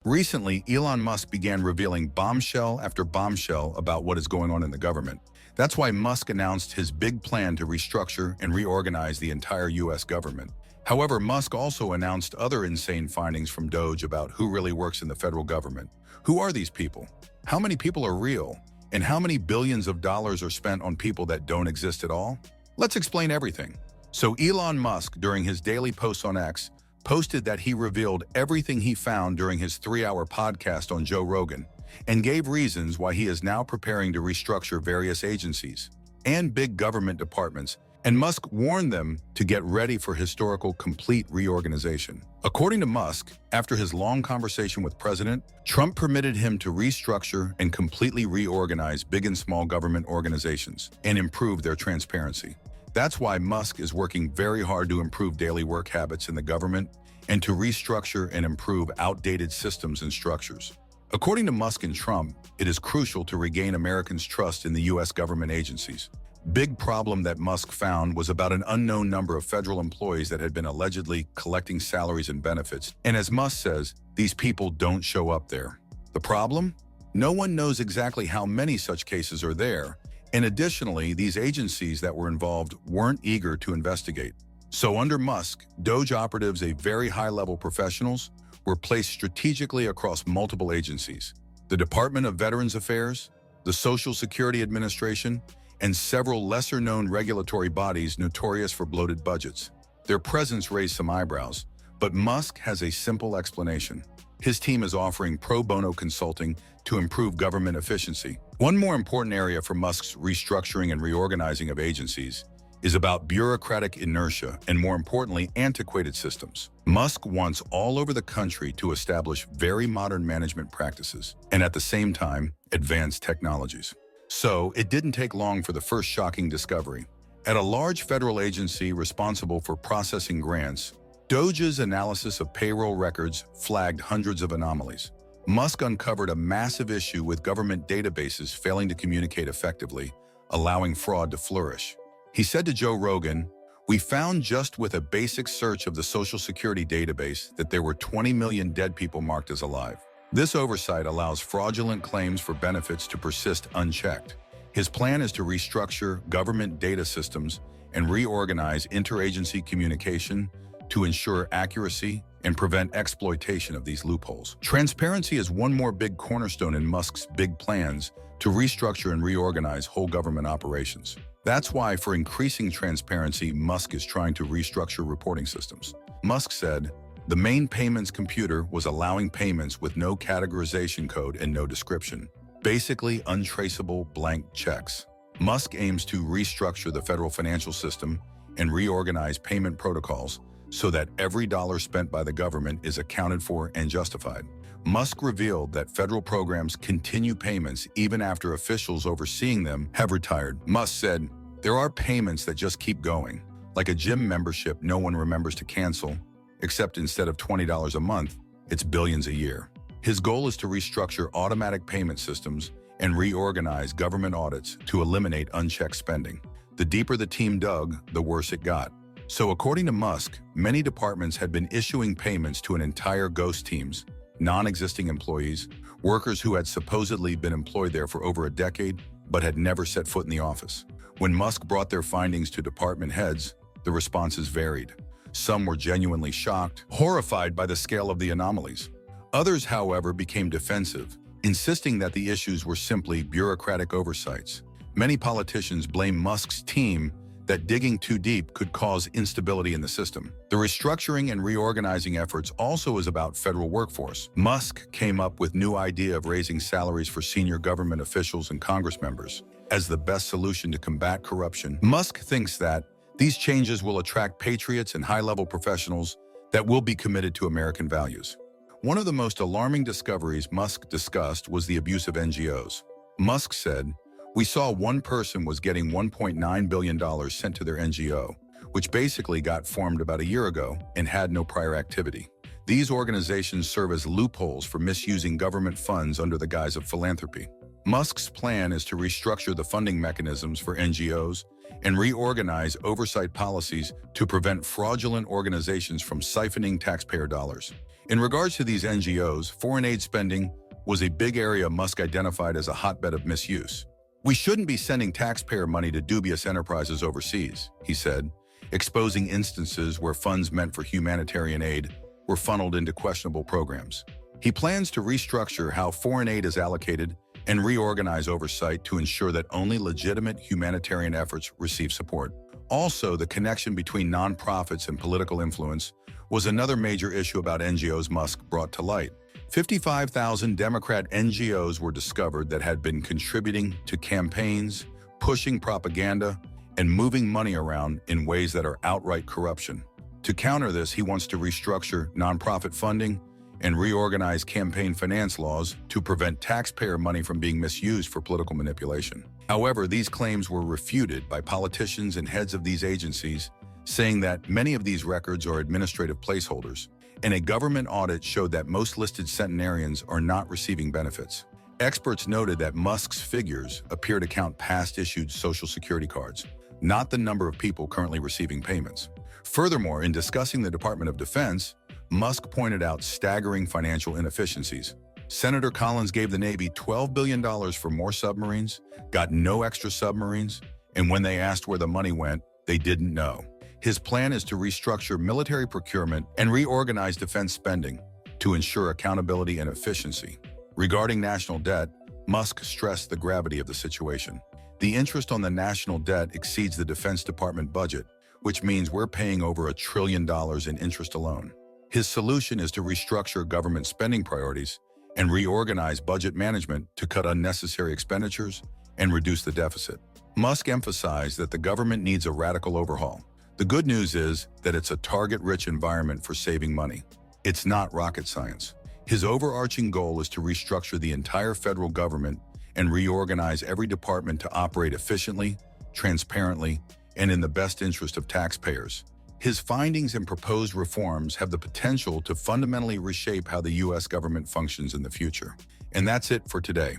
Recently, Elon Musk began revealing bombshell after bombshell about what is going on in the government. That's why Musk announced his big plan to restructure and reorganize the entire US government. However, Musk also announced other insane findings from DOGE about who really works in the federal government. Who are these people? How many people are real? And how many billions of dollars are spent on people that don't exist at all? Let's explain everything. So Elon Musk, during his daily posts on X, posted that he revealed everything he found during his 3-hour podcast on Joe Rogan and gave reasons why he is now preparing to restructure various agencies and big government departments, and Musk warned them to get ready for historical complete reorganization. According to Musk, after his long conversation with President Trump permitted him to restructure and completely reorganize big and small government organizations and improve their transparency. That's why Musk is working very hard to improve daily work habits in the government and to restructure and improve outdated systems and structures. According to Musk and Trump, it is crucial to regain Americans' trust in the U.S. government agencies. Big problem that Musk found was about an unknown number of federal employees that had been allegedly collecting salaries and benefits. And as Musk says, these people don't show up there. The problem? No one knows exactly how many such cases are there. And additionally, these agencies that were involved weren't eager to investigate. So under Musk, DOGE operatives, a very high-level professionals, were placed strategically across multiple agencies: the Department of Veterans Affairs, the Social Security Administration, and several lesser-known regulatory bodies notorious for bloated budgets. Their presence raised some eyebrows, but Musk has a simple explanation. His team is offering pro bono consulting to improve government efficiency. One more important area for Musk's restructuring and reorganizing of agencies is about bureaucratic inertia and, more importantly, antiquated systems. Musk wants all over the country to establish very modern management practices and, at the same time, advanced technologies. So, it didn't take long for the first shocking discovery. At a large federal agency responsible for processing grants, DOGE's analysis of payroll records flagged hundreds of anomalies. Musk uncovered a massive issue with government databases failing to communicate effectively, allowing fraud to flourish. He said to Joe Rogan, "We found just with a basic search of the Social Security database that there were 20 million dead people marked as alive. This oversight allows fraudulent claims for benefits to persist unchecked." His plan is to restructure government data systems and reorganize interagency communication to ensure accuracy and prevent exploitation of these loopholes. Transparency is one more big cornerstone in Musk's big plans to restructure and reorganize whole government operations. That's why, for increasing transparency, Musk is trying to restructure reporting systems. Musk said, "The main payments computer was allowing payments with no categorization code and no description. Basically, untraceable blank checks." Musk aims to restructure the federal financial system and reorganize payment protocols so that every dollar spent by the government is accounted for and justified. Musk revealed that federal programs continue payments even after officials overseeing them have retired. Musk said, "There are payments that just keep going, like a gym membership no one remembers to cancel, except instead of $20 a month, it's billions a year." His goal is to restructure automatic payment systems and reorganize government audits to eliminate unchecked spending. The deeper the team dug, the worse it got. So according to Musk, many departments had been issuing payments to an entire ghost teams, non-existing employees, workers who had supposedly been employed there for over a decade but had never set foot in the office. When Musk brought their findings to department heads, the responses varied. Some were genuinely shocked, horrified by the scale of the anomalies. Others, however, became defensive, insisting that the issues were simply bureaucratic oversights. Many politicians blame Musk's team that digging too deep could cause instability in the system. The restructuring and reorganizing efforts also is about federal workforce. Musk came up with new idea of raising salaries for senior government officials and Congress members as the best solution to combat corruption. Musk thinks that these changes will attract patriots and high-level professionals that will be committed to American values. One of the most alarming discoveries Musk discussed was the abuse of NGOs. Musk said, "We saw one person was getting $1.9 billion sent to their NGO, which basically got formed about a year ago and had no prior activity. These organizations serve as loopholes for misusing government funds under the guise of philanthropy." Musk's plan is to restructure the funding mechanisms for NGOs and reorganize oversight policies to prevent fraudulent organizations from siphoning taxpayer dollars. In regards to these NGOs, foreign aid spending was a big area Musk identified as a hotbed of misuse. "We shouldn't be sending taxpayer money to dubious enterprises overseas," he said, exposing instances where funds meant for humanitarian aid were funneled into questionable programs. He plans to restructure how foreign aid is allocated and reorganize oversight to ensure that only legitimate humanitarian efforts receive support. Also, the connection between nonprofits and political influence was another major issue about NGOs Musk brought to light. 55,000 Democrat NGOs were discovered that had been contributing to campaigns, pushing propaganda, and moving money around in ways that are outright corruption. To counter this, he wants to restructure nonprofit funding and reorganize campaign finance laws to prevent taxpayer money from being misused for political manipulation. However, these claims were refuted by politicians and heads of these agencies, saying that many of these records are administrative placeholders, and a government audit showed that most listed centenarians are not receiving benefits. Experts noted that Musk's figures appear to count past issued Social Security cards, not the number of people currently receiving payments. Furthermore, in discussing the Department of Defense, Musk pointed out staggering financial inefficiencies. Senator Collins gave the Navy $12 billion for more submarines, got no extra submarines, and when they asked where the money went, they didn't know. His plan is to restructure military procurement and reorganize defense spending to ensure accountability and efficiency. Regarding national debt, Musk stressed the gravity of the situation. The interest on the national debt exceeds the Defense Department budget, which means we're paying over $1 trillion in interest alone. His solution is to restructure government spending priorities and reorganize budget management to cut unnecessary expenditures and reduce the deficit. Musk emphasized that the government needs a radical overhaul. The good news is that it's a target-rich environment for saving money. It's not rocket science. His overarching goal is to restructure the entire federal government and reorganize every department to operate efficiently, transparently, and in the best interest of taxpayers. His findings and proposed reforms have the potential to fundamentally reshape how the U.S. government functions in the future. And that's it for today.